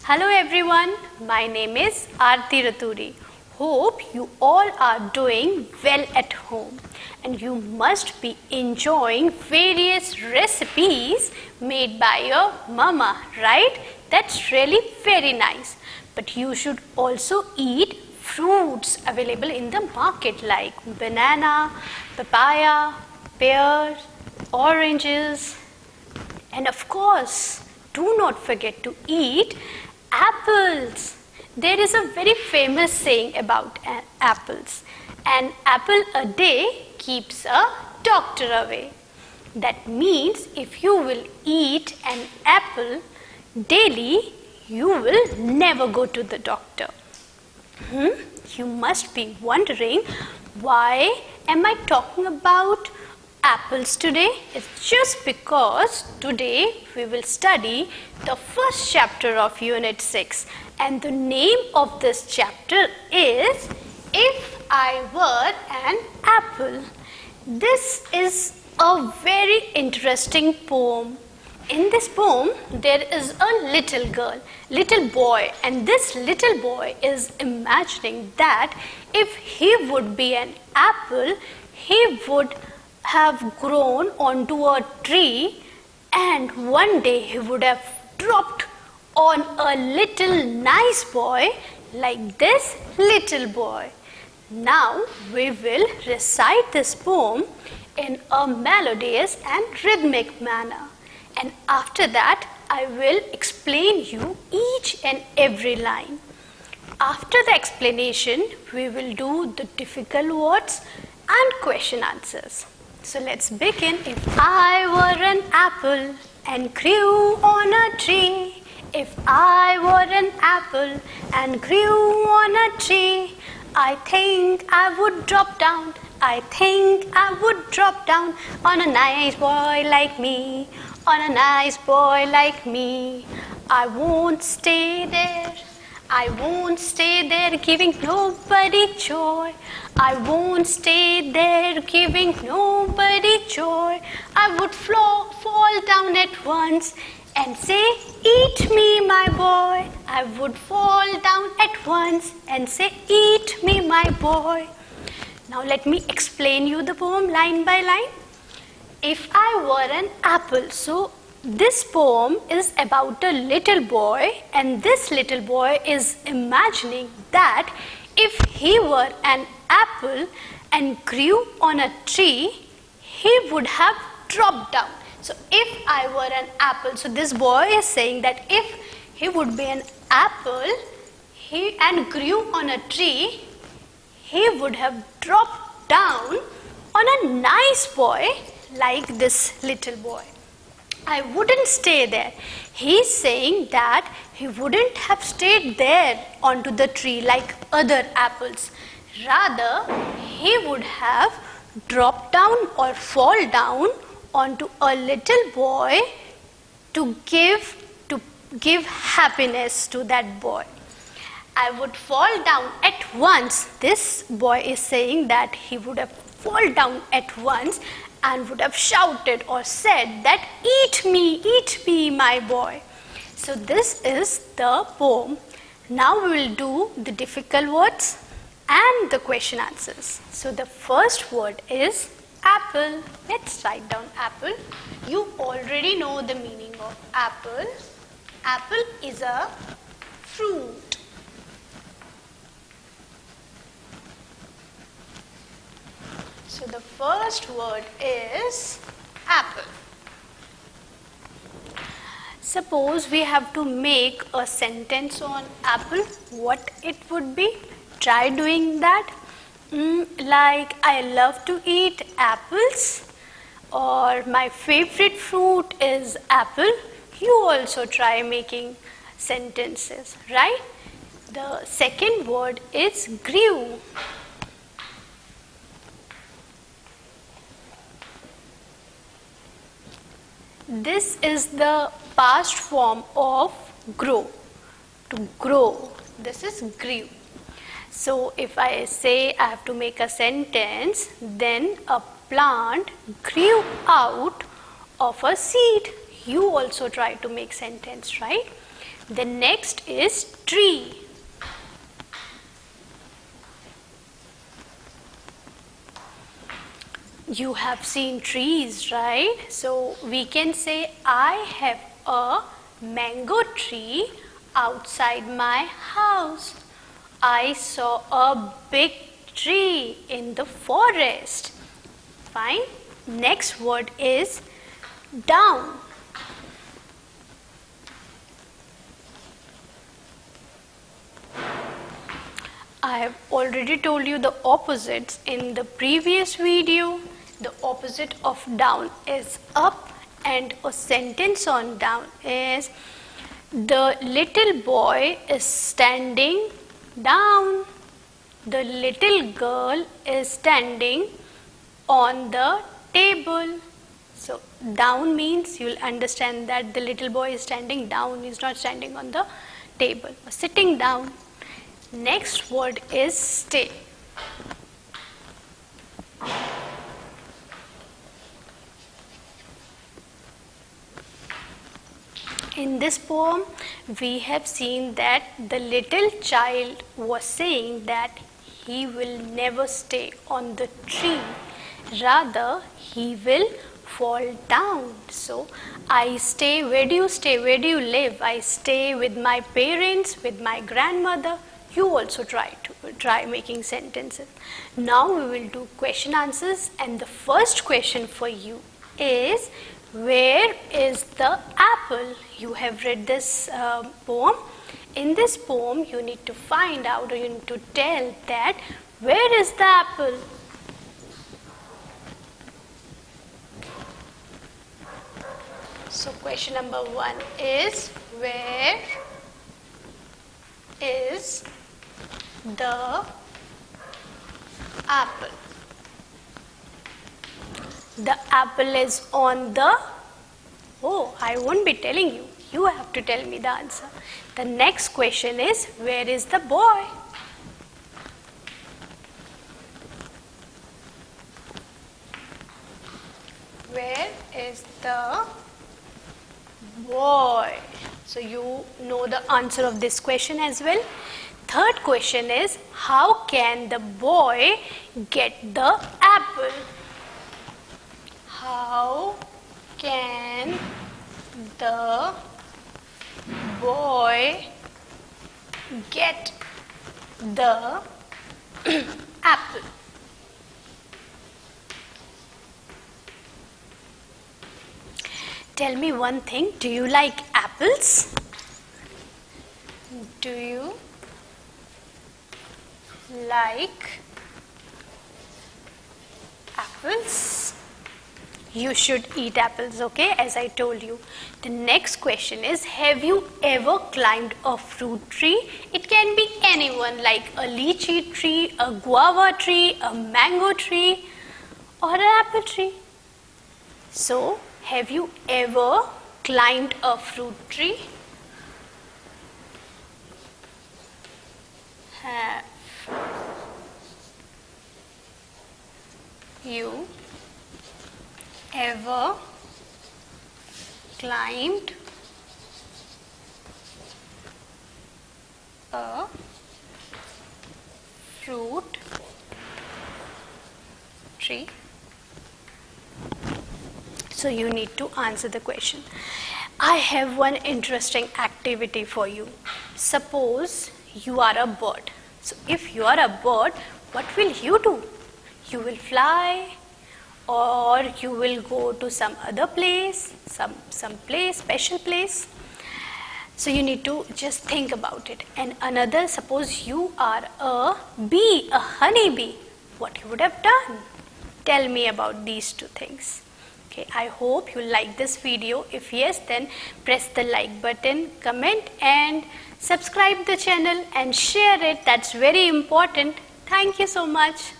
Hello everyone, my name is Aarti Raturi. Hope you all are doing well at home and you must be enjoying various recipes made by your mama, right? That's really very nice. But you should also eat fruits available in the market like banana, papaya, pears, oranges, and of course, do not forget to eat apples. There is a very famous saying about apples. An apple a day keeps a doctor away. That means if you will eat an apple daily, you will never go to the doctor. You must be wondering, why am I talking about apples today? It's just because today we will study the first chapter of Unit 6 and the name of this chapter is If I Were an Apple. This is a very interesting poem. In this poem, there is a little boy, and this little boy is imagining that if he would be an apple, he would have grown onto a tree and one day he would have dropped on a little nice boy like this little boy. Now we will recite this poem in a melodious and rhythmic manner, and after that I will explain you each and every line. After the explanation, we will do the difficult words and question answers. So let's begin. If I were an apple and grew on a tree, if I were an apple and grew on a tree, I think I would drop down, I think I would drop down on a nice boy like me, on a nice boy like me. I won't stay there, I won't stay there giving nobody joy. I won't stay there giving nobody joy. I would fall down at once and say, eat me, my boy. I would fall down at once and say, eat me, my boy. Now let me explain you the poem line by line. If I were an apple. So this poem is about a little boy, and this little boy is imagining that if he were an apple and grew on a tree, he would have dropped down. So if I were an apple, so this boy is saying that if he would be an apple and grew on a tree, he would have dropped down on a nice boy like this little boy. I wouldn't stay there. He's saying that he wouldn't have stayed there onto the tree like other apples. Rather, he would have dropped down or fall down onto a little boy to give happiness to that boy. I would fall down at once. This boy is saying that he would have fallen down at once and would have shouted or said that, eat me, my boy. So this is the poem. Now we will do the difficult words and the question answers. So the first word is apple. Let's write down apple. You already know the meaning of apple. Apple is a fruit. So the first word is apple. Suppose we have to make a sentence on apple, what it would be? Try doing that. Like, I love to eat apples, or my favorite fruit is apple. You also try making sentences, right? The second word is grew. This is the past form of grow. To grow, this is grew. So if I say I have to make a sentence, then a plant grew out of a seed. You also try to make sentence, right? The next is tree. You have seen trees, right? So we can say I have a mango tree outside my house. I saw a big tree in the forest. Fine. Next word is down. I have already told you the opposites in the previous video. The opposite of down is up, and a sentence on down is the little boy is standing down. The little girl is standing on the table. So down means you'll understand that the little boy is standing down, he's not standing on the table or sitting down. Next word is stay. In this poem, we have seen that the little child was saying that he will never stay on the tree. Rather, he will fall down. So, I stay. Where do you stay? Where do you live? I stay with my parents, with my grandmother. You also try making sentences. Now we will do question answers, and the first question for you is, where is the apple? You have read this poem. In this poem, you need to find out, or you need to tell that where is the apple? So question number 1 is, where is the apple? The apple is on the, I won't be telling you. You have to tell me the answer. The next question is, where is the boy? Where is the boy? So you know the answer of this question as well. Third question is, how can the boy get the apple? How can the boy get the apple? Tell me one thing, do you like apples? Do you like apples? You should eat apples, okay, as I told you. The next question is, have you ever climbed a fruit tree? It can be anyone, like a lychee tree, a guava tree, a mango tree, or an apple tree. So, have you ever climbed a fruit tree? Have you ever climbed a fruit tree? So you need to answer the question. I have one interesting activity for you. Suppose you are a bird. So if you are a bird, what will you do? You will fly, or you will go to some other place, some place, special place. So you need to just think about it. And another, suppose you are a bee, a honey bee. What you would have done? Tell me about these two things. Okay, I hope you like this video. If yes, then press the like button, comment and subscribe the channel and share it. That's very important. Thank you so much.